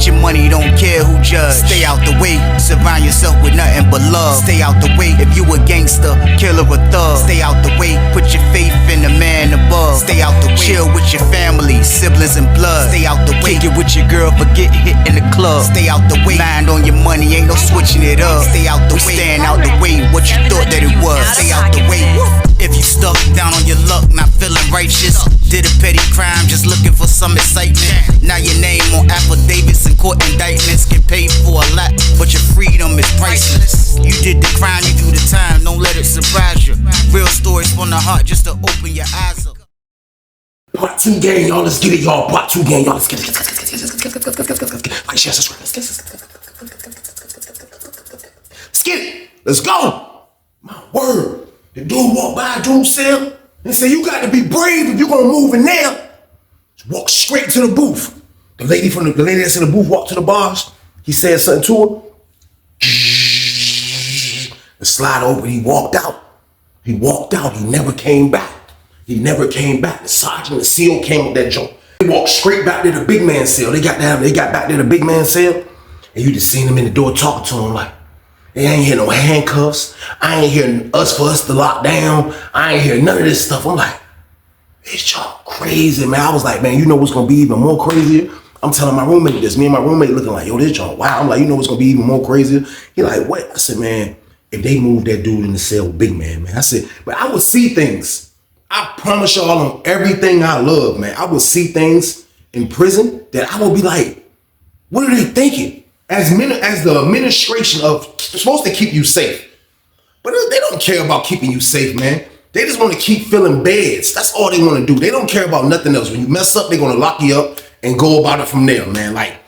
Get your money, don't care who judge. Stay out the way, surround yourself with nothing but love. Stay out the way, if you a gangster, killer or thug. Stay out the way, put your faith in the man above. Stay out the way, chill with your family, siblings and blood. Stay out the way, kick it with your girl, forget hit in the club. Stay out the way, mind on your money, ain't no switching it up. Stay out the way, stand out the way, what you thought that it was. Stay out the way. If you stuck down on your luck, not feeling righteous, did a petty crime, just looking for some excitement. Now your name on affidavits and court indictments, get paid for a lot, but your freedom is priceless. You did the crime, you do the time, don't let it surprise you. Real stories from the heart, just to open your eyes up. Part 2 gang, y'all, let's get it, y'all. Part 2 gang, y'all, let's get it. Like, share, subscribe, let's get it. Let's go. My word. The dude walked by Drew's cell and said, you got to be brave if you're going to move in there. Just walk straight to the booth. The lady that's in the booth walked to the bars. He said something to her. The slide open, he walked out. He walked out, he never came back. He never came back. The sergeant, the SEAL came with that joint. They walked straight back to the big man cell. They got back to the big man cell, and you just seen him in the door talking to him like, they ain't hear no handcuffs. I ain't hear for us to lock down. I ain't hear none of this stuff. I'm like, this y'all crazy, man. I was like, man, you know what's gonna be even more crazier? I'm telling my roommate this. Me and my roommate looking like, yo, this y'all wow. I'm like, you know what's gonna be even more crazier? He like, what? I said, man, if they moved that dude in the cell with Big Man, man. I said, but I would see things. I promise y'all on everything I love, man. I would see things in prison that I would be like, what are they thinking? As the administration of supposed to keep you safe. But they don't care about keeping you safe, man. They just want to keep filling beds. That's all they want to do. They don't care about nothing else. When you mess up, they're going to lock you up and go about it from there, man. Like,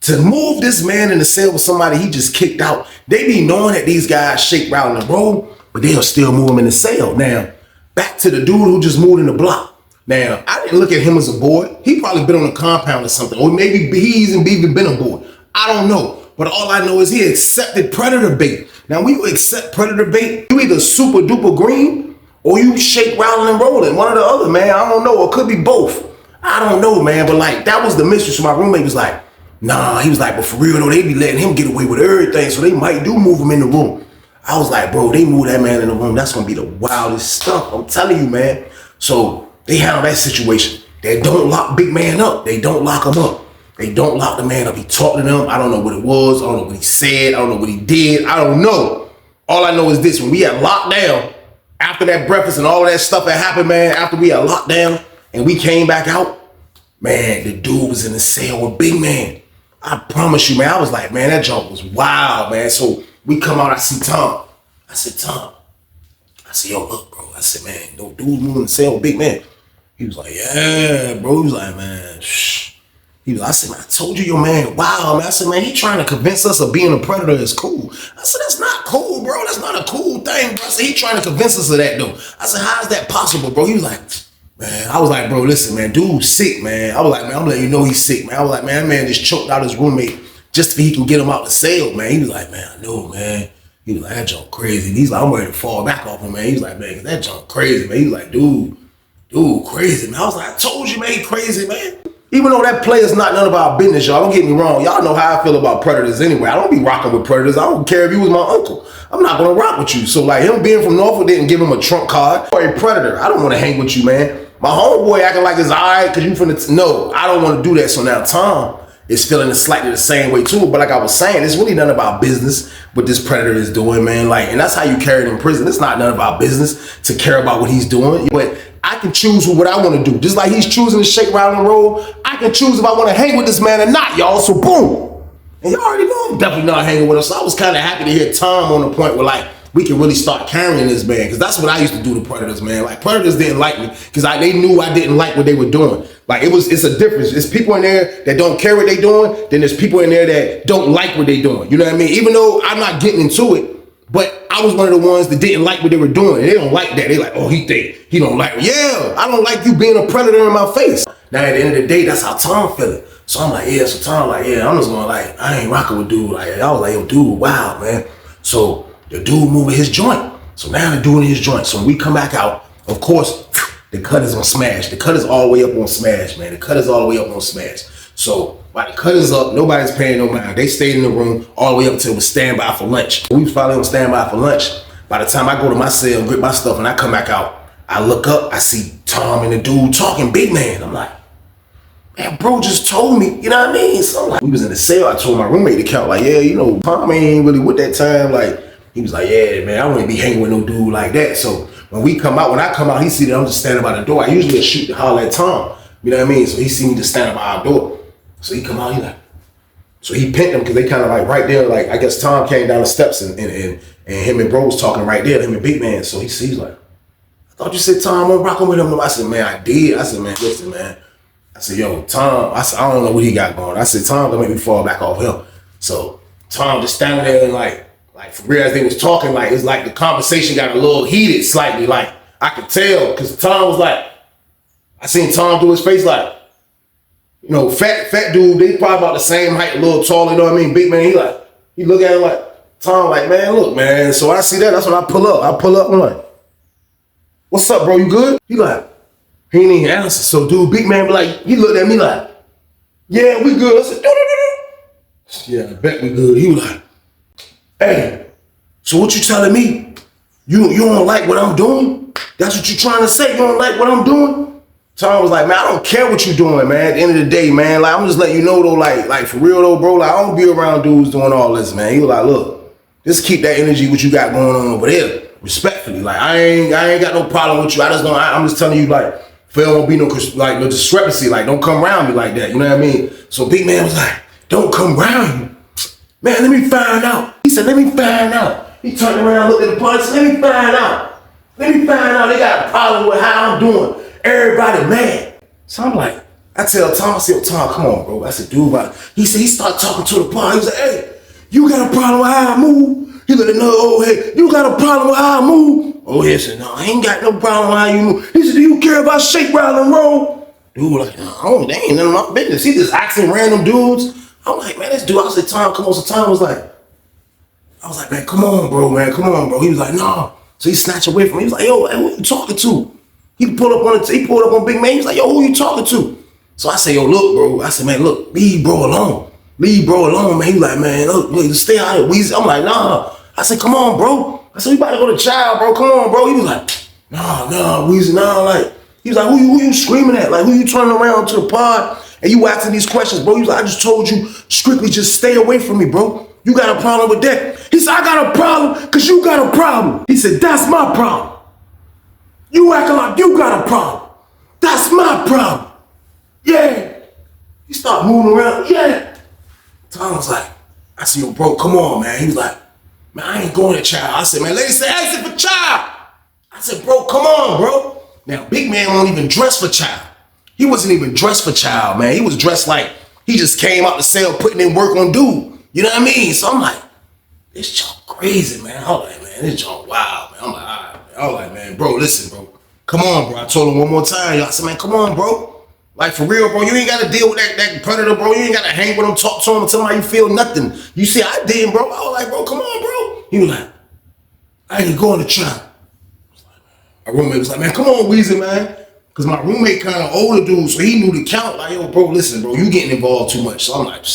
to move this man in the cell with somebody he just kicked out, they be knowing that these guys shake, rattle, and roll, but they'll still move him in the cell. Now, back to the dude who just moved in the block. Now, I didn't look at him as a boy. He probably been on a compound or something, or maybe he's even been a boy. I don't know. But all I know is he accepted predator bait. Now, when you accept predator bait, you either super duper green or you shake, rattle, and rolling. One or the other, man. I don't know. It could be both. I don't know, man. But like, that was the mystery. So my roommate was like, nah. He was like, but for real though, they be letting him get away with everything. So they might do move him in the room. I was like, bro, they move that man in the room. That's going to be the wildest stuff. I'm telling you, man. So they handle that situation. They don't lock Big Man up. They don't lock him up. They don't lock the man up. He talked to them. I don't know what it was. I don't know what he said. I don't know what he did. I don't know. All I know is this. When we had locked down, after that breakfast and all of that stuff that happened, man, after we had locked down and we came back out, man, the dude was in the cell with Big Man. I promise you, man, I was like, man, that junk was wild, man. So we come out, I see Tom. I said, Tom. I said, yo, look, bro. I said, man, no dude moving in the cell with Big Man. He was like, yeah, bro. He was like, man, shh. I said, man, I told you your man, wow, man. I said, man, he trying to convince us of being a predator is cool. I said, that's not cool, bro. That's not a cool thing, bro. I said, he trying to convince us of that, though. I said, how is that possible, bro? He was like, man, I was like, bro, listen, man, dude's sick, man. I was like, man, I'm letting you know he's sick, man. I was like, man, that man just choked out his roommate just so he can get him out the cell, man. He was like, man, I know, man. He was like, that junk crazy. He's like, I'm ready to fall back off him, man. He was like, man, that junk crazy, man. He was like, dude, crazy, man. I was like, I told you, man, he crazy, man. Even though that play is not none of our business, y'all, don't get me wrong. Y'all know how I feel about predators anyway. I don't be rocking with predators. I don't care if you was my uncle. I'm not gonna rock with you. So like him being from Norfolk didn't give him a trump card or a predator. I don't wanna hang with you, man. My homeboy acting like it's all right cause you finna, no, I don't wanna do that. So now Tom is feeling slightly the same way too. But like I was saying, it's really none of our business what this predator is doing, man. Like, and that's how you carry it in prison. It's not none of our business to care about what he's doing. But I can choose what I want to do. Just like he's choosing to shake, rattle, and roll, I can choose if I want to hang with this man or not, y'all. So boom. And y'all already know I'm definitely not hanging with him. So I was kind of happy to hear Tom on the point where like we can really start carrying this man. Because that's what I used to do to predators, man. Like predators didn't like me because they knew I didn't like what they were doing. Like it's a difference. There's people in there that don't care what they doing. Then there's people in there that don't like what they doing. You know what I mean? Even though I'm not getting into it, but I was one of the ones that didn't like what they were doing. And they don't like that. They like, oh, he don't like me. Yeah, I don't like you being a predator in my face. Now at the end of the day, that's how Tom feel it. So I'm like, yeah. So Tom like, yeah, I'm just going like, I ain't rocking with dude. Like I was like, yo, dude, wow, man. So the dude moving his joint. So now the dude in his joint. So when we come back out, of course, the cut is on Smash. The cut is all the way up on Smash, man. The cut is all the way up on Smash. So About to cut us up. Nobody's paying no mind. They stayed in the room all the way up until it was standby for lunch. We was finally on standby for lunch. By the time I go to my cell, grip my stuff, and I come back out, I look up, I see Tom and the dude talking, big man. I'm like, man, bro just told me, you know what I mean? So I'm like, we was in the cell. I told my roommate to count, like, yeah, you know, Tom ain't really with that time. Like, he was like, yeah, man, I wouldn't be hanging with no dude like that. So when I come out, he see that I'm just standing by the door. I usually shoot to holler at Tom, you know what I mean? So he see me just standing by our door. So he come out, he like, so he pinned them because they kind of like right there, like I guess Tom came down the steps and him and bro was talking right there, him and big man. So he sees like, I thought you said Tom won't rocking with him. I said, man, I did. I said, man, listen, man. I said, yo, Tom, I said, I don't know what he got going. I said, Tom gonna make me fall back off him. So Tom just standing there and like for real, as they was talking, like it's like the conversation got a little heated slightly. Like I could tell because Tom was like, I seen Tom do his face like, you know, fat dude, they probably about the same height, a little taller, you know what I mean? Big man, he look at him like, Tom like, man, look, man. So I see that, that's when I pull up. I'm like, what's up, bro, you good? He like, he ain't even answer. So dude, big man be like, he looked at me like, yeah, we good. I said, do. Yeah, I bet we good. He was like, hey, so what you telling me? You don't like what I'm doing? That's what you trying to say? You don't like what I'm doing? Tom was like, man, I don't care what you doing, man. At the end of the day, man, like I'm just letting you know though, like for real though, bro, like I don't be around dudes doing all this, man. He was like, look, just keep that energy what you got going on over there, respectfully. Like I ain't got no problem with you. I'm just telling you, like, there won't be no discrepancy. Like don't come around me like that. You know what I mean? So big man was like, don't come around you, man. Let me find out. He said, let me find out. He turned around, looked at the party, said, let me find out. Let me find out. They got a problem with how I'm doing. Everybody mad. So I'm like, I tell Tom, I said, Tom, come on, bro. I said, dude, he said, he started talking to the party. He was like, hey, you got a problem with how I move? He looked at another old head, you got a problem with how I move? Oh, he said, no, I ain't got no problem with how you move. He said, do you care about shake, rattle, and roll? Dude was like, no, they ain't none of my business. He just asking random dudes. I'm like, man, this dude, I said, Tom, come on. So Tom was like, man, come on, bro, man, come on, bro. He was like, no. So he snatched away from me. He was like, yo, hey, who you talking to? He pulled up on Big Man. He was like, yo, who you talking to? So I said, yo, look, bro. I said, man, look, leave bro alone. Leave bro alone, man. He was like, man, look, stay out of it, Weezy. I'm like, nah. I said, come on, bro. I said, we about to go to trial, bro. Come on, bro. He was like, nah, Weezy, nah. Like, he was like, who you screaming at? Like, who you turning around to the pod and you asking these questions, bro? He was like, I just told you strictly just stay away from me, bro. You got a problem with that? He said, I got a problem because you got a problem. He said, that's my problem. You acting like you got a problem. That's my problem. Yeah. He started moving around. Yeah. Tom was like, I said, yo, bro, come on, man. He was like, man, I ain't going to child. I said, man, lady said, exit for child. I said, bro, come on, bro. Now, big man won't even dress for child. He wasn't even dressed for child, man. He was dressed like he just came out the cell putting in work on dude. You know what I mean? So I'm like, this junk crazy, man. I was like, man, this junk wild, man. I'm like, all right, man. I was like, man, bro, listen, bro. Come on, bro. I told him one more time. Y'all said, man, come on, bro. Like, for real, bro. You ain't got to deal with that predator, bro. You ain't got to hang with him, talk to him, tell him how you feel, nothing. You see, I did, bro. I was like, bro, come on, bro. He was like, I ain't going to try. My roommate was like, man, come on, Weezy, man. Because my roommate kind of older dude, so he knew the count. Like, yo, bro, listen, bro, you getting involved too much. So I'm like,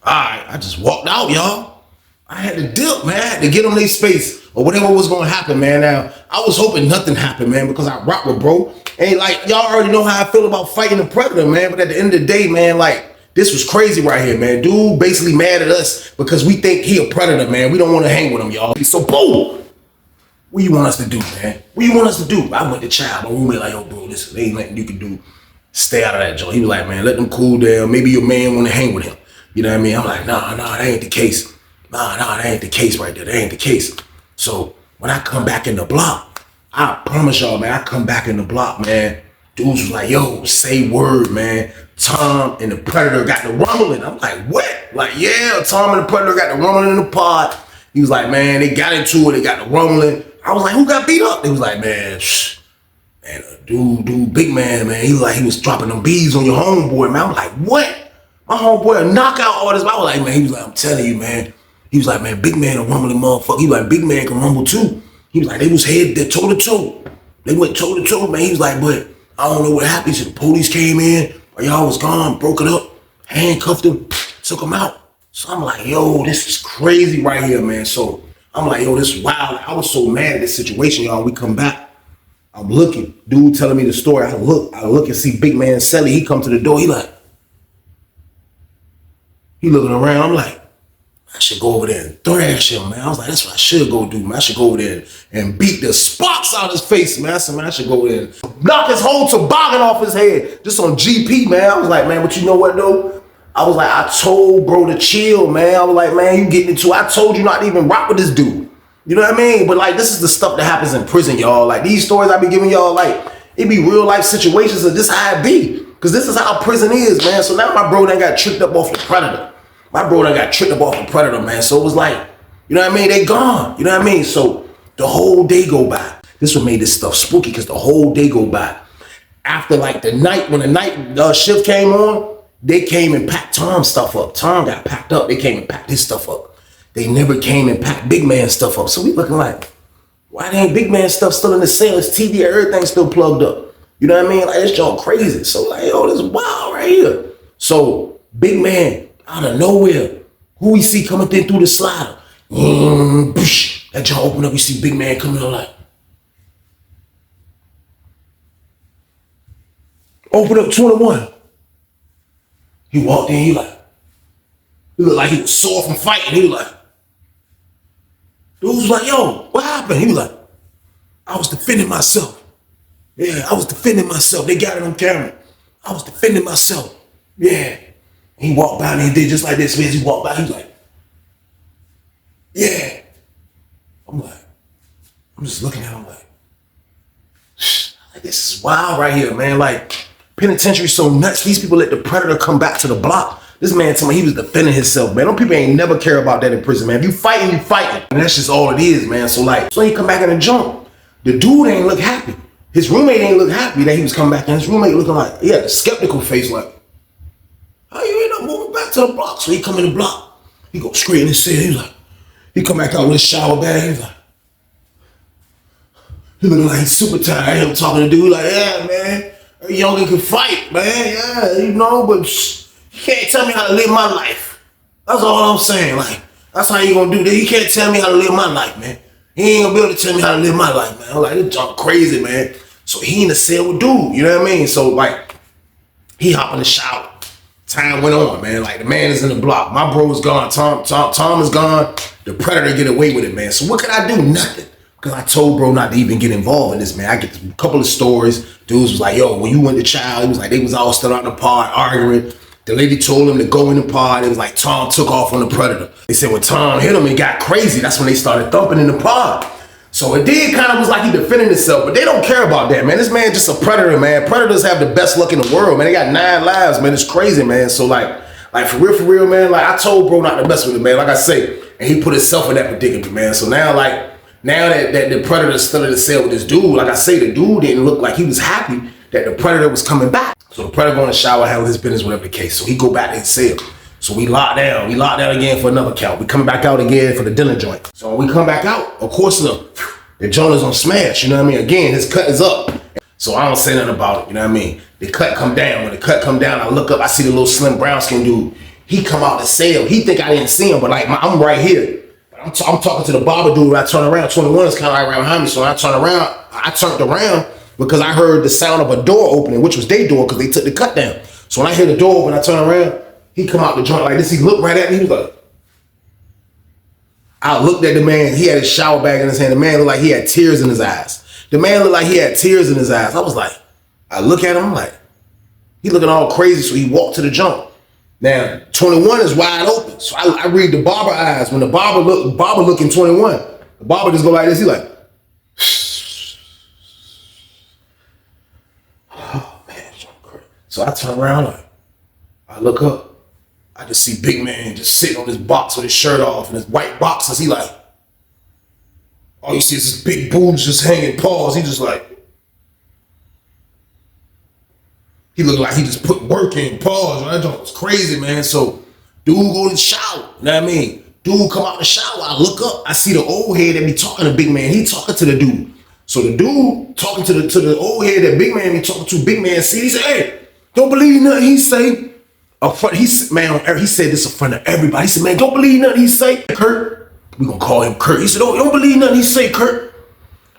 all right. I just walked out, y'all. I had to dip, man. I had to get them their space or whatever was going to happen, man. Now, I was hoping nothing happened, man, because I rock with bro. And, like, y'all already know how I feel about fighting the predator, man. But at the end of the day, man, like, this was crazy right here, man. Dude basically mad at us because we think he a predator, man. We don't want to hang with him, y'all. So, boom. What you want us to do, man? What you want us to do? I went to child. My roommate like, yo, bro, listen, there ain't nothing you can do. Stay out of that joint. He was like, man, let them cool down. Maybe your man want to hang with him. You know what I mean? I'm like, nah, that ain't the case. Nah, that ain't the case right there. That ain't the case. So when I come back in the block, I promise y'all, man, I come back in the block, man. Dudes was like, yo, say word, man. Tom and the Predator got the rumbling. I'm like, what? Like, yeah, Tom and the Predator got the rumbling in the pod. He was like, man, they got into it. They got the rumbling. I was like, who got beat up? They was like, man, man, dude, big man, he was like, he was dropping them bees on your homeboy, man. I'm like, what? My homeboy a knockout artist. I was like, man, he was like, I'm telling you, man. He was like, man, big man a rumbling motherfucker. He was like, big man can rumble too. He was like, they was head toe to toe. They went toe to toe, man. He was like, but I don't know what happened. So the police came in, or y'all was gone, broke it up. handcuffed him, took him out. So I'm like, yo, this is crazy right here, man. So I'm like, yo, this is wild. I was so mad at this situation, y'all. We come back. I'm looking. Dude telling me the story. I look and see big man Selly. He come to the door. He looking around. I'm like, I should go over there and thrash him, man. I was like, that's what I should go do, man. I should go over there and beat the sparks out of his face, man. I said, man, I should go over there and knock his whole toboggan off his head. Just on GP, man. I was like, man, but you know what, though? I was like, I told bro to chill, man. I was like, man, you getting into it. I told you not to even rock with this dude. You know what I mean? But like, this is the stuff that happens in prison, y'all. Like, these stories I be giving y'all, like, it be real life situations of this how it be. Because this is how prison is, man. So now my bro done got tricked up off the predator. My bro done got tricked up off the predator, man. So it was like, you know what I mean? They gone. You know what I mean? So the whole day go by. This what made this stuff spooky, because the whole day go by. After like the night, when the night shift came on, they came and packed Tom's stuff up. Tom got packed up. They came and packed his stuff up. They never came and packed big man stuff up. So we looking like, why ain't big man stuff still in the cell? His TV, everything still plugged up. You know what I mean? Like, this y'all crazy. So like, yo, this is wild right here. So big man, out of nowhere, who we see coming through the slider? That y'all open up, we see big man coming on like, open up 21. He walked in, he looked like he was sore from fighting. He was like, dude was like, yo, what happened? He was like, I was defending myself. Yeah, I was defending myself. They got it on camera. I was defending myself. Yeah. He walked by and he did just like this. As he walked by, he was like, yeah. I'm just looking at him like, this is wild right here, man. Like, penitentiary so nuts. These people let the predator come back to the block. This man told me he was defending himself, man. Them people ain't never care about that in prison, man. If you fighting, you fighting. And that's just all it is, man. So like, so he come back in the junk. The dude ain't look happy. His roommate ain't look happy that he was coming back in. His roommate looking like, he had a skeptical face like, how you ain't not moving back to the block? So he come in the block. He go straight in his cell. He was like, he come back out with his shower bag. He was like, he looking like he's super tired. Him talking to the dude like, yeah, man, a youngin can fight, man. Yeah, you know, but you can't tell me how to live my life. That's all I'm saying. Like, that's how you gonna do that. You can't tell me how to live my life, man. He ain't gonna be able to tell me how to live my life, man. I'm like, this junk crazy, man. So he in the cell with dude, you know what I mean? So like, he hop in the shower. Time went on, man. Like, the man is in the block. My bro is gone. Tom is gone. The predator get away with it, man. So what could I do? Nothing. Because I told bro not to even get involved in this, man. I get a couple of stories. Dudes was like, yo, when you went to trial, it was like they was all still out in the pod arguing. The lady told him to go in the pod. It was like Tom took off on the predator. They said when Tom hit him, it got crazy. That's when they started thumping in the pod. So it did kind of was like he defending himself, but they don't care about that, man. This man just a predator, man. Predators have the best luck in the world, man. They got 9 lives, man. It's crazy, man. So like for real, man, like I told bro not to mess with it, man. Like I say, and he put himself in that predicament, man. So now that the predator's still in the cell with this dude, like I say, the dude didn't look like he was happy that the predator was coming back. So the predator go in the shower, handle his business, whatever the case. So he go back to his cell. So we locked down. We locked down again for another count. We coming back out again for the dinner joint. So when we come back out, of course the joint is on smash, you know what I mean? Again, his cut is up. So I don't say nothing about it, you know what I mean? The cut come down. When the cut come down, I look up, I see the little slim brown skin dude. He come out the cell. He think I didn't see him, but like I'm right here. I'm talking to the barber dude. I turn around. 21 is kind of right behind me. So when I turn around, I turned around because I heard the sound of a door opening, which was their door because they took the cut down. So when I hear the door open, I turn around. He come out the joint like this. He looked right at me. He was like, I looked at the man. He had his shower bag in his hand. The man looked like he had tears in his eyes. The man looked like he had tears in his eyes. I was like, I look at him. I'm like, he looking all crazy. So he walked to the joint. Now, 21 is wide open. So I read the barber eyes. When the barber looking 21, the barber just go like this. He like, oh man, so I turn around, like, I look up. I just see big man just sitting on his box with his shirt off and his white boxers. He like, all you see is his big boobs just hanging, paws. He just like, he looked like he just put work in, pause. That joint was crazy, man. So dude go to the shower, you know what I mean? Dude come out the shower, I look up, I see the old head that be talking to big man. He talking to the dude. So the dude talking to the old head that big man be talking to, big man see, he say, hey, don't believe nothing he say. He said this in front of everybody. He said, man, don't believe nothing he say, Kurt. We gonna call him Kurt. He said, don't believe nothing he say, Kurt.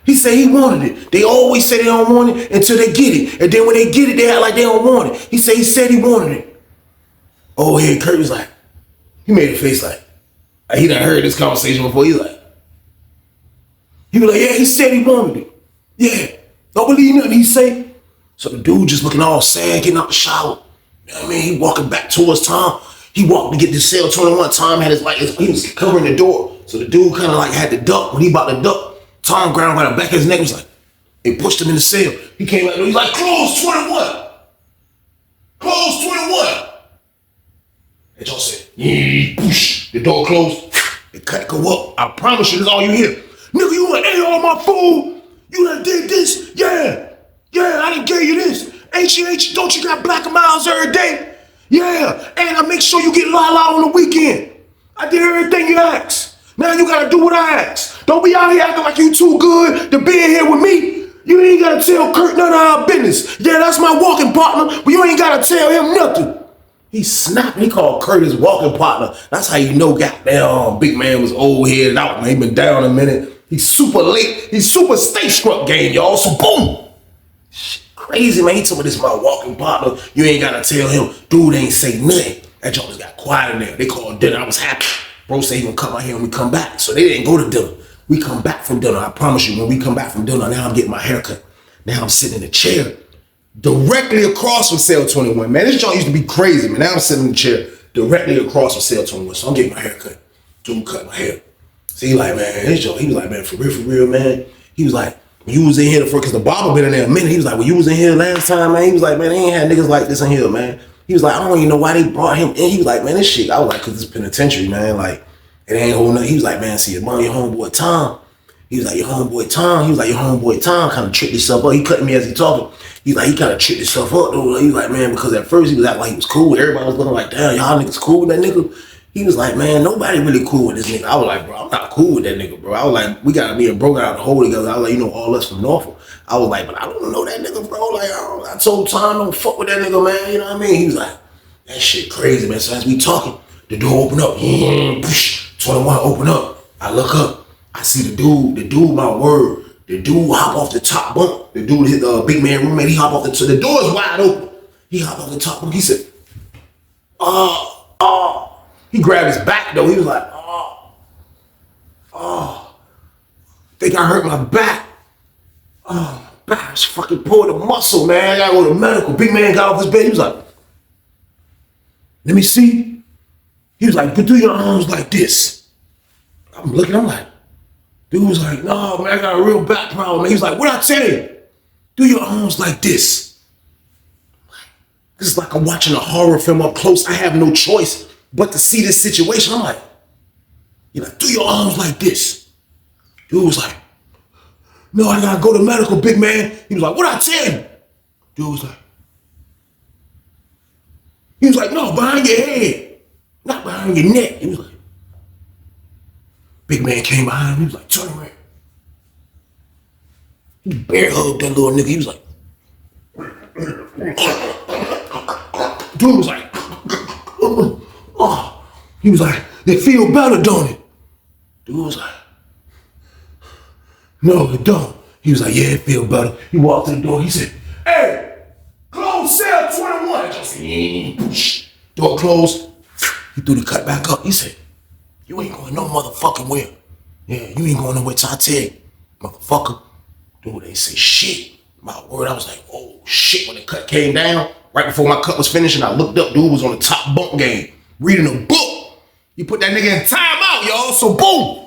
He said he wanted it. They always say they don't want it until they get it. And then when they get it, they act like they don't want it. He said he wanted it. Oh, yeah, Kurt was like, he made a face like he done heard this conversation before. He was like, yeah, he said he wanted it. Yeah, don't believe nothing he say. So the dude just looking all sad, getting out the shower. You know what I mean? He walking back towards Tom. He walked to get this cell 21. Tom had he was covering the door. So the dude kind of like had to duck. When he about to duck, Tom grabbed by the back of his neck, was like, he pushed him in the cell. He came out, he's like, close 21. Close 21. And Joe said, yeah, push. The door closed. The cut go up. I promise you, this is all you hear. Nigga, you done ate all my food. You done did this. Yeah, I done gave you this. Ain't you, don't you got Black Miles every day? Yeah, and I make sure you get La on the weekend. I did everything you asked. Now you gotta do what I asked. Don't be out here acting like you too good to be in here with me. You ain't gotta tell Kurt none of our business. Yeah, that's my walking partner, but you ain't gotta tell him nothing. He snapped. He called Kurt his walking partner. That's how you know goddamn big man was old headed out, man. He been down a minute. He's super late. He's super stay struck game, y'all. So boom. Shit, crazy, man. He told me this is my walking partner. You ain't gotta tell him. Dude ain't say nothing. That joint just got quiet in there. They called dinner. I was happy. Bro said he gonna come out here when we come back. So they didn't go to dinner. We come back from dinner. I promise you, when we come back from dinner, now I'm getting my haircut. Now I'm sitting in the chair directly across from Cell 21. Man, this joint used to be crazy, man. Now I'm sitting in the chair directly across from Cell 21. So I'm getting my haircut. Dude cut my hair. So he like, man, this joint, he was like, man, for real, man. He was like, when you was in here because the barber been in there a minute. He was like, when you was in here last time, man, he was like, man, they ain't had niggas like this in here, man. He was like, I don't even know why they brought him in. He was like, man, this shit. I was like, cause it's penitentiary, man. Like, it ain't holding up. He was like, man, see, your homeboy Tom. He was like, your homeboy Tom. He was like, your homeboy Tom kind of tricked himself up. He cut me as he talking. He's like, he kind of tricked himself up, though. He was like, man, because at first he was acting like he was cool. Everybody was looking like, damn, y'all niggas cool with that nigga. He was like, man, nobody really cool with this nigga. I was like, bro, I'm not cool with that nigga, bro. I was like, we got me and bro got out the hole together. I was like, you know, all us from Norfolk. I was like, but I don't know that nigga, bro. Like, I told Tom, don't fuck with that nigga, man. You know what I mean? He was like, that shit crazy, man. So as we talking, the door open up. 21 open up. I look up. I see the dude, my word. The dude hop off the top bunk. The dude, his big man roommate, he hop off the door is wide open. He hop off the top bunk. He said, He grabbed his back though. He was like, think I hurt my back. Oh, my back was fucking pulled a muscle, man. I gotta go to medical. Big man got off his bed. He was like, let me see. He was like, but do your arms like this. I'm looking, I'm like, dude was like, no, man, I got a real back problem. He was like, what I tell you? Do your arms like this. This is like I'm watching a horror film up close. I have no choice but to see this situation. I'm like, you know, do your arms like this. Dude was like, no, I gotta go to medical, big man. He was like, what I tell you? Dude was like, no, behind your head, not behind your neck. He was like, big man came behind him. He was like, turn around. He bear hugged that little nigga. He was like, dude was like, oh. He was like, it feel better, don't it? Dude was like, no, it don't. He was like, yeah, it feel better. He walked to the door. He said, hey, close cell 21. I just said, door closed. He threw the cut back up. He said, you ain't going no motherfucking where. Yeah, you ain't going nowhere till I tell you, motherfucker. Dude, they say shit. My word, I was like, oh shit. When the cut came down, right before my cut was finished, and I looked up, dude was on the top bunk game, reading a book. You put that nigga in timeout, y'all, so boom.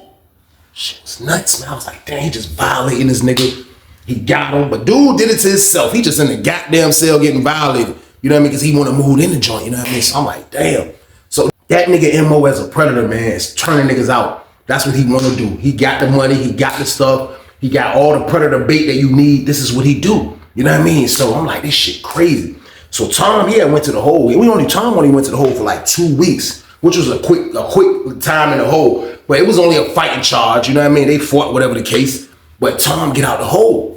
Shit was nuts, man. I was like, damn, he just violating this nigga. He got him, but dude did it to himself. He just in the goddamn cell getting violated. You know what I mean? Because he want to move in the joint, you know what I mean? So I'm like, damn. So that nigga MO as a predator, man, is turning niggas out. That's what he want to do. He got the money. He got the stuff. He got all the predator bait that you need. This is what he do. You know what I mean? So I'm like, this shit crazy. So Tom, went to the hole. Tom only went to the hole for like 2 weeks, which was a quick time in the hole. But it was only a fighting charge. You know what I mean? They fought, whatever the case. But Tom get out the hole.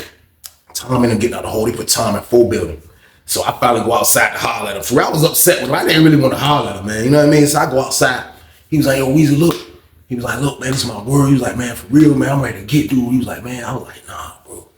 Tom ended up getting out the hole. They put Tom in full building. So I finally go outside to holler at him. For real, I was upset with him. I didn't really want to holler at him, man. You know what I mean? So I go outside. He was like, yo, Weezy, look. He was like, look, man, this is my word. He was like, man, for real, man, I'm ready to get dude. He was like, man, I was like, nah, bro.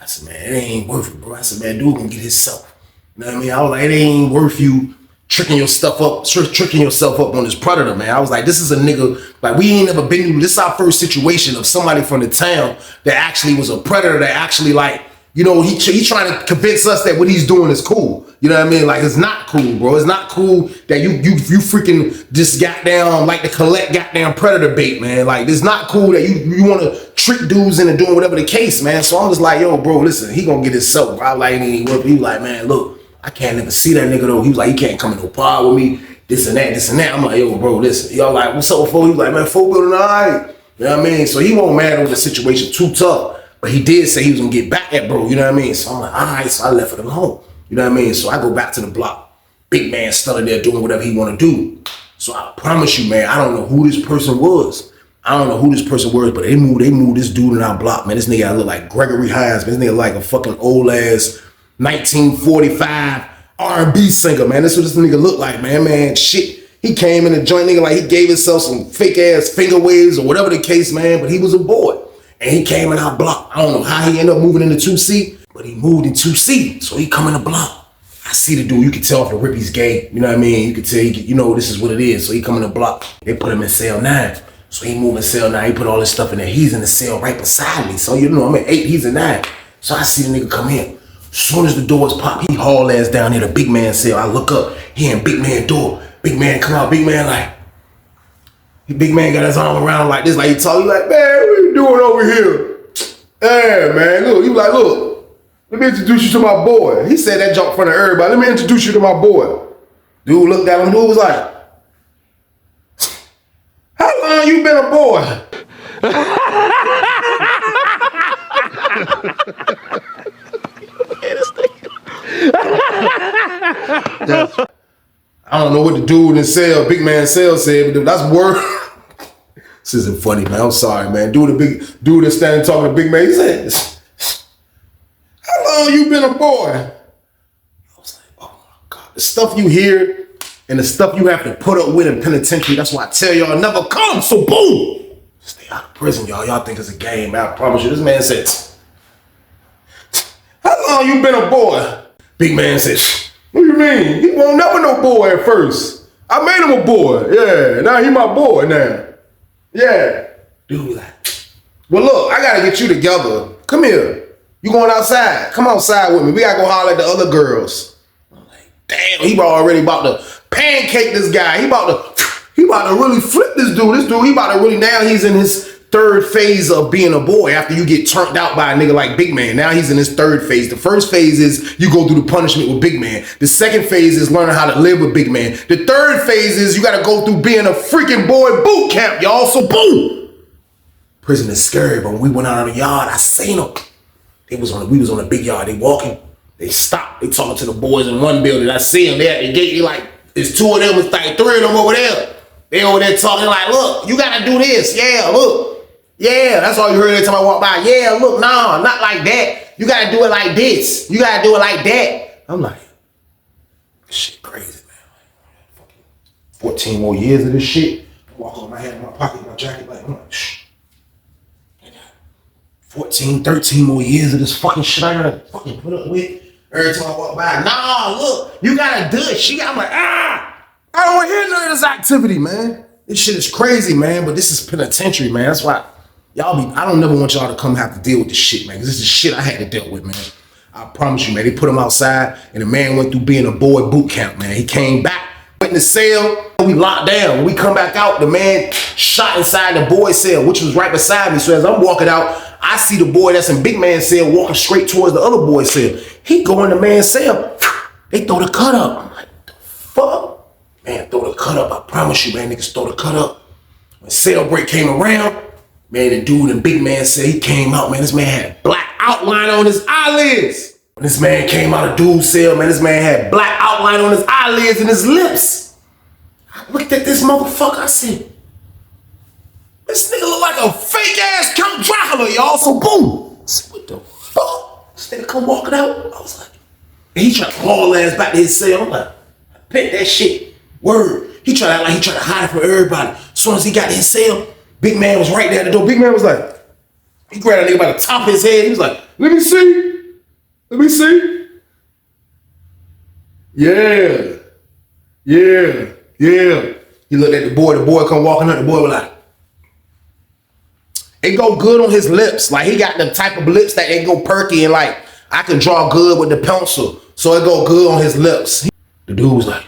I said, man, it ain't worth it, bro. I said, man, dude can get himself. You know what I mean? I was like, it ain't worth you tricking yourself up on this predator, man. I was like, this is a nigga, like we ain't never been through, this is our first situation of somebody from the town that actually was a predator that actually like, you know, he trying to convince us that what he's doing is cool. You know what I mean? Like, it's not cool, bro. It's not cool that you freaking just got down like to collect goddamn predator bait, man. Like, it's not cool that you want to trick dudes into doing whatever the case, man. So I'm just like, yo, bro, listen, he gonna get himself. I like he was like, man, look, I can't never see that nigga though. He was like, he can't come in no pod with me, this and that. I'm like, yo, bro, listen. Y'all like, what's up with Fo? He was like, man, Fo building all right. You know what I mean? So he won't mad over the situation too tough. But he did say he was gonna get back at bro, you know what I mean? So I'm like, all right, so I left him home. You know what I mean? So I go back to the block. Big man still there doing whatever he wanna do. So I promise you, man, I don't know who this person was. But they moved this dude in our block, man. This nigga look like Gregory Hines, man. This nigga like a fucking old ass 1945 R&B singer, man. That's what this nigga look like, man. Man, shit. He came in the joint, nigga, like he gave himself some fake ass finger waves or whatever the case, man. But he was a boy. And he came in our block. I don't know how he ended up moving into 2C, but he moved in 2C. So he come in the block. I see the dude, you can tell off the rip he's gay. You know what I mean? You can tell, you know, this is what it is. So he come in the block. They put him in cell 9. So he moved in cell 9. He put all this stuff in there. He's in the cell right beside me. So, you know, I'm at 8, he's at 9. So I see the nigga come in. As soon as the doors pop, he haul ass down near the big man cell. I look up, he in big man door. Big man come out, big man like, big man got his arm around like this, like he talk, he like, man, what you doing over here? Hey, man, look, he was like, look, let me introduce you to my boy. He said that jump in front of everybody. Let me introduce you to my boy. Dude looked at him, dude was like, how long you been a boy? I don't know what the dude in the cell, big man cell said, but that's word. This isn't funny, man. I'm sorry, man. Dude that's standing talking to big man, he said, how long you been a boy? I was like, oh my God. The stuff you hear and the stuff you have to put up with in penitentiary, that's why I tell y'all never come, so boom. Stay out of prison, y'all. Y'all think it's a game, man. I promise you. This man said, how long you been a boy? Big man said, what do you mean? He won't never no boy at first. I made him a boy. Yeah, now he my boy now. Yeah. Dude like, well look, I gotta get you together. Come here. You going outside? Come outside with me. We gotta go holler at the other girls. I'm like, damn, he already about to pancake this guy. He about to really flip this dude. This dude, he about to really, now he's in his third phase of being a boy after you get turned out by a nigga like Big Man. Now he's in his third phase. The first phase is you go through the punishment with Big Man. The second phase is learning how to live with Big Man. The third phase is you gotta go through being a freaking boy boot camp, y'all. So boom! Prison is scary, but when we went out on the yard, I seen them. We was on the big yard. They walking. They stopped. They talking to the boys in one building. I see them there at the gate. They like, there's 2 of them. It's like 3 of them over there. They over there talking like, look, you gotta do this. Yeah, look. Yeah, that's all you heard every time I walk by. Yeah, look, nah, not like that. You gotta do it like this. You gotta do it like that. I'm like, this shit crazy, man. Like, 14 more years of this shit. I walk on my hand in my pocket, my jacket, like, I'm like, shh. 14, 13 more years of this fucking shit I gotta fucking put up with every time I walk by. Nah, look, you gotta do it. I'm like, I don't want to hear none of this activity, man. This shit is crazy, man, but this is penitentiary, man. That's why I don't never want y'all to come have to deal with this shit, man, because this is shit I had to deal with, man. I promise you, man. They put him outside, and the man went through being a boy boot camp, man. He came back, went in the cell, we locked down. When we come back out, the man shot inside the boy cell, which was right beside me. So as I'm walking out, I see the boy that's in Big Man's cell walking straight towards the other boy's cell. He go in the man's cell. They throw the cut up. I'm like, the fuck? Man, throw the cut up. I promise you, man, niggas throw the cut up. When cell break came around, man, the dude in Big Man said he came out, man. This man had black outline on his eyelids. When this man came out of dude's cell, man, this man had black outline on his eyelids and his lips. I looked at this motherfucker, I said, this nigga look like a fake ass Count Dracula, y'all. So boom. I said, what the fuck? This nigga come walking out. I was like, And he tried to haul ass back to his cell. I'm like, pet that shit. Word. He tried to act like he tried to hide it from everybody. As soon as he got to his cell, big man was right there at the door. Big man was like, he grabbed that nigga by the top of his head. He was like, let me see. Let me see. Yeah. Yeah. Yeah. He looked at the boy come walking up, the boy was like, it go good on his lips. Like he got the type of lips that they go perky and like, I can draw good with the pencil. So it go good on his lips. The dude was like,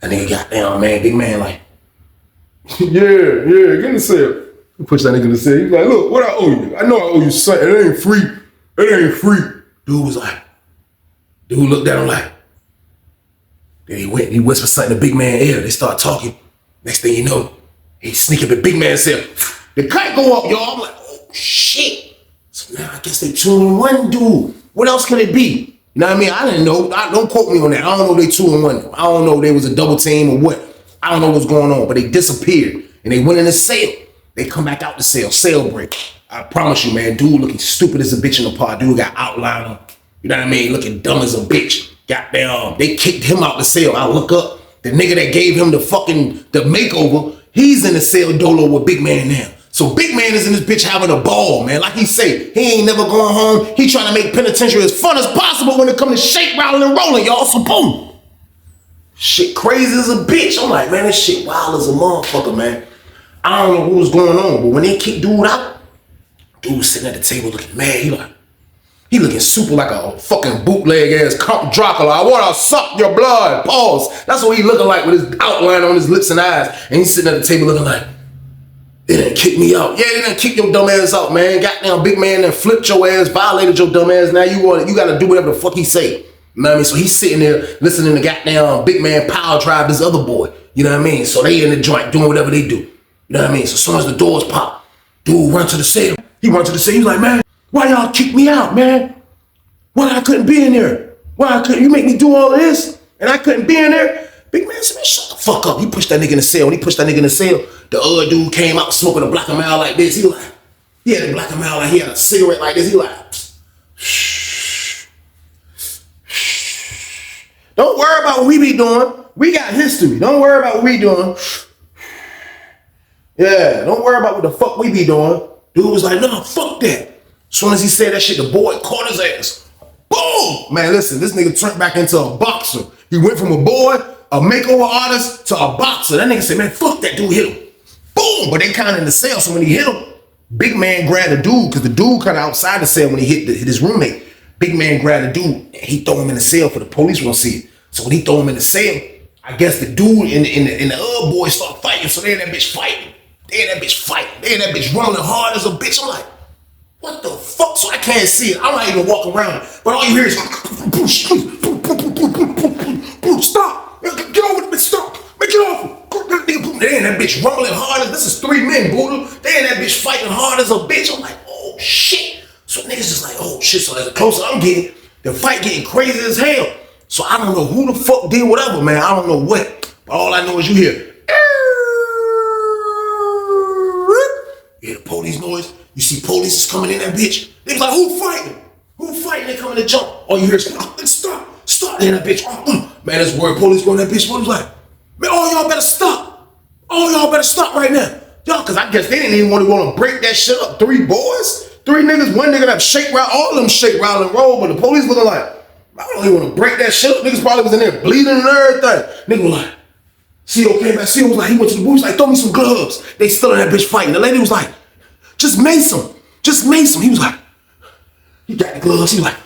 that nigga goddamn man, big man like, yeah, get in the cell. He pushed that nigga in the cell. He's like, look, what I owe you? I know I owe you something. It ain't free. It ain't free. Dude was like, dude looked at him like, then he went, he whispered something to big man ear. They start talking. Next thing you know, he sneak up at big man cell. The kite go up, y'all. I'm like, oh shit. So now I guess they 2-in-1 dude. What else could it be? You know what I mean? I didn't know. Don't quote me on that. I don't know if they 2-in-1. I don't know if they was a double team or what. I don't know what's going on, but they disappeared and they went in the cell. They come back out the cell break. I promise you, man, dude looking stupid as a bitch in the pod. Dude got outline on. You know what I mean? Looking dumb as a bitch. Goddamn, they kicked him out the cell. I look up, the nigga that gave him the makeover, he's in the cell dolo with big man now. So big man is in this bitch having a ball, man. Like he say, he ain't never going home. He trying to make penitentiary as fun as possible when it come to shake, rattling, and rolling, y'all. So boom. Shit crazy as a bitch. I'm like, man, this shit wild as a motherfucker, man. I don't know what was going on, but when they kicked dude out, dude was sitting at the table looking mad. He looking super like a fucking bootleg ass Count Dracula. I wanna suck your blood. Pause. That's what he looking like with his outline on his lips and eyes. And he's sitting at the table looking like, they didn't kick me out. Yeah, they didn't kick your dumb ass out, man. Goddamn big man that flipped your ass, violated your dumb ass. Now you gotta do whatever the fuck he say. You know what I mean? So he's sitting there listening to goddamn big man power drive this other boy. You know what I mean? So they in the joint doing whatever they do. You know what I mean? So as soon as the doors pop, dude run to the cell. He run to the cell. He's like, man, why y'all kick me out, man? Why I couldn't be in there? Why I couldn't? You make me do all of this and I couldn't be in there? Big man said, man, shut the fuck up. He pushed that nigga in the cell. When he pushed that nigga in the cell, the other dude came out smoking a Black and Mild like this. He had a Black and Mild like he had a cigarette like this. He like, shh. Don't worry about what we be doing. We got history. Don't worry about what we doing. Yeah, don't worry about what the fuck we be doing. Dude was like, no, fuck that. As soon as he said that shit, the boy caught his ass. Boom! Man, listen, this nigga turned back into a boxer. He went from a boy, a makeover artist, to a boxer. That nigga said, man, fuck that dude, hit him. Boom! But they kind of in the cell, so when he hit him, big man grabbed the dude, because the dude kind of outside the cell when he hit his roommate. Big man grabbed the dude, and he throw him in the cell for the police won't see it. So when he throw him in the cell, I guess the dude and the other boy start fighting, so they in that bitch fighting. They in that bitch running hard as a bitch. I'm like, what the fuck? So I can't see it. I'm not even walking around. But all you hear is stop. Get over the bitch. Stop. Make it off. They in that bitch rumbling hard as this is 3 men, Buddha. They in that bitch fighting hard as a bitch. I'm like, oh shit. So niggas just like, oh shit. So as the closer I'm getting, the fight getting crazy as hell. So I don't know who the fuck did whatever, man. I don't know what. But all I know is you hear. You hear the police noise. You see police is coming in that bitch. They was like, who fighting? Who fighting? They coming to jump. All you hear is, stop. They in that bitch. Man, this word police going in that bitch. What was like, man, all y'all better stop. All y'all better stop right now. Y'all, cause I guess they didn't even want to break that shit up. 3 boys, 3 niggas, 1 nigga that shake, rattle, all of them shake, rattle, and roll. But the police looking like, I don't even want to break that shit up. Niggas probably was in there bleeding and everything. Nigga was like, CO came back. CO was like, he went to the booth, like, throw me some gloves. They still in that bitch fighting. The lady was like, just mace him. Just mace him. He was like, he got the gloves. He was like,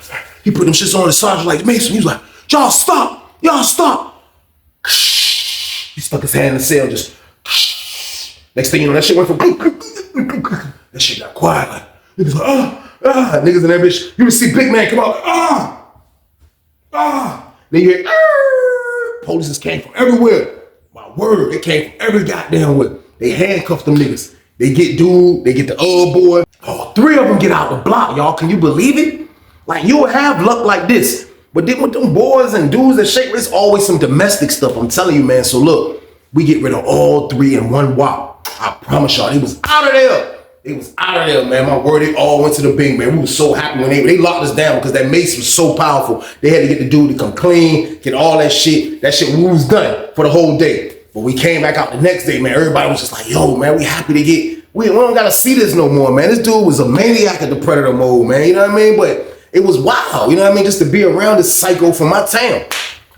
he put them shits on the sergeant like mace him. He was like, y'all stop. Y'all stop. He stuck his hand in the cell, just. Next thing you know, that shit went from. That shit got quiet. Like, niggas like, niggas in that bitch. You would see big man come out, Then you hear, police just came from everywhere. My word, they came from every goddamn way. They handcuffed them niggas. They get dude, they get the old boy. Oh, 3 of them get out the block, y'all. Can you believe it? Like, you would have luck like this. But then with them boys and dudes that shake, it's always some domestic stuff. I'm telling you, man. So look, we get rid of all 3 in one wop. I promise y'all, he was out of there. They was out of there, man. My word, they all went to the big man. We was so happy when they locked us down because that mace was so powerful. They had to get the dude to come clean, get all that shit. That shit, we was done for the whole day. But we came back out the next day, man. Everybody was just like, yo, man, we happy to get, we don't gotta see this no more, man. This dude was a maniac at the Predator mode, man. You know what I mean? But it was wild, you know what I mean? Just to be around this psycho from my town.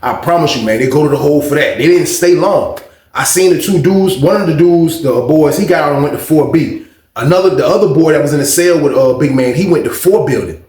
I promise you, man, they go to the hole for that. They didn't stay long. I seen the two dudes, one of the dudes, the boys, he got out and went to 4B. The other boy that was in the cell with Big Man, he went to 4 building.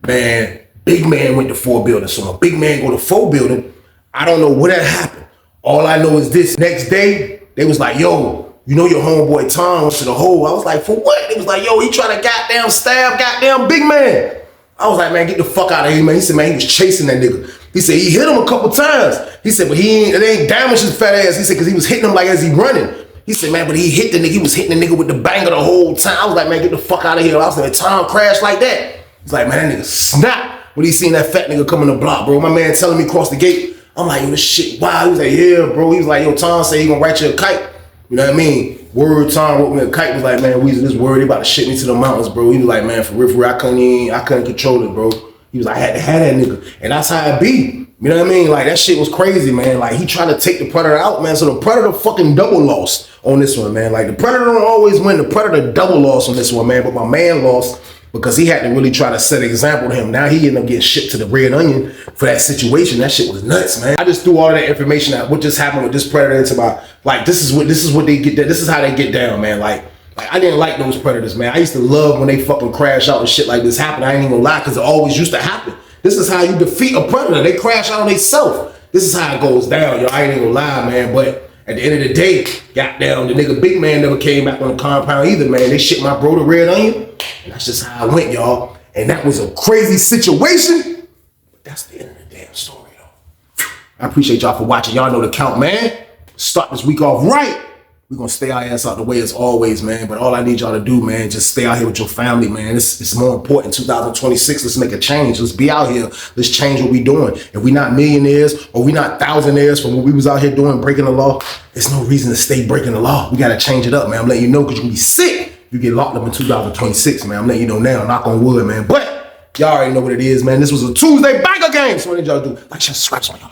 Man, Big Man went to 4 building. So when Big Man go to 4 building, I don't know what that happened. All I know is this. Next day, they was like, yo, you know your homeboy Tom went to the hole. I was like, for what? They was like, yo, he trying to goddamn stab goddamn Big Man. I was like, man, get the fuck out of here, man. He said, man, he was chasing that nigga. He said he hit him a couple times. He said, but it ain't damaged his fat ass. He said, because he was hitting him like as he running. He said, man, but he hit the nigga. He was hitting the nigga with the banger the whole time. I was like, man, get the fuck out of here. I was like, Tom crashed like that. He's like, man, that nigga snapped when he seen that fat nigga coming the block, bro. My man telling me cross the gate. I'm like, yo, this shit, wow. He was like, yeah, bro. He was like, yo, Tom said he gonna write you a kite. You know what I mean? Word, Tom wrote me a kite. Was like, man, Weezy, this word, they about to ship me to the mountains, bro. He was like, man, for real, I couldn't control it, bro. He was like, I had to have that nigga. And that's how it be. You know what I mean? Like, that shit was crazy, man. Like, he tried to take the Predator out, man. So the Predator fucking double lost on this one, man. Like, the Predator don't always win. The Predator double lost on this one, man. But my man lost because he had to really try to set an example to him. Now he ended up getting shipped to the Red Onion for that situation. That shit was nuts, man. I just threw all of that information out. What just happened with this Predator? It's about, like, this is what they get. This is how they get down, man. Like I didn't like those Predators, man. I used to love when they fucking crash out and shit like this happen. I ain't even gonna lie, because it always used to happen. This is how you defeat a Predator. They crash out on themselves. This is how it goes down, yo. I ain't even gonna lie, man. But at the end of the day, goddamn, the nigga Big Man never came back on the compound either, man. They shipped my bro to Red Onion. And that's just how I went, y'all. And that was a crazy situation. But that's the end of the damn story, though. I appreciate y'all for watching. Y'all know the count, man. Start this week off right. We're going to stay our ass out the way as always, man. But all I need y'all to do, man, just stay out here with your family, man. It's more important. 2026, let's make a change. Let's be out here. Let's change what we doing. If we not millionaires or we not thousandaires from what we was out here doing, breaking the law, there's no reason to stay breaking the law. We got to change it up, man. I'm letting you know because you're going to be sick if you get locked up in 2026, man. I'm letting you know now. Knock on wood, man. But y'all already know what it is, man. This was a Tuesday banger game. So what did y'all do? Like, share, subscribe, on y'all.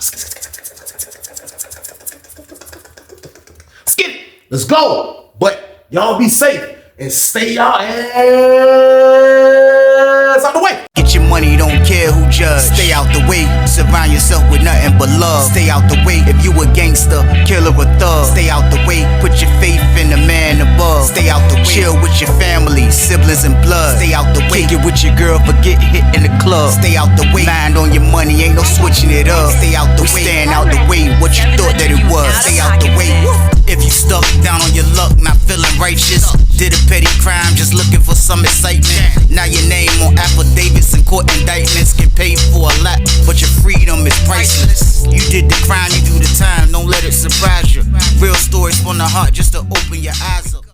Let's go. But y'all be safe and stay y'all ass out the way. Get your money, don't care who judge. Stay out the way, surround yourself with nothing but love. Stay out the way if you a gangster, killer or thug. Stay out the way, put your faith in the man above. Stay out the way, chill with your family, siblings and blood. Stay out the way, kick it with your girl, forget hit in the club. Stay out the way, mind on your money, ain't no switching it up. Stay out the way, stand out the way, what you thought that it was. Stay out the way. If you stuck down on your luck, not feeling righteous, did a petty crime, just looking for some excitement. Now your name on affidavits and court indictments, get paid for a lot, but your freedom is priceless. You did the crime, you do the time, don't let it surprise you. Real stories from the heart, just to open your eyes up.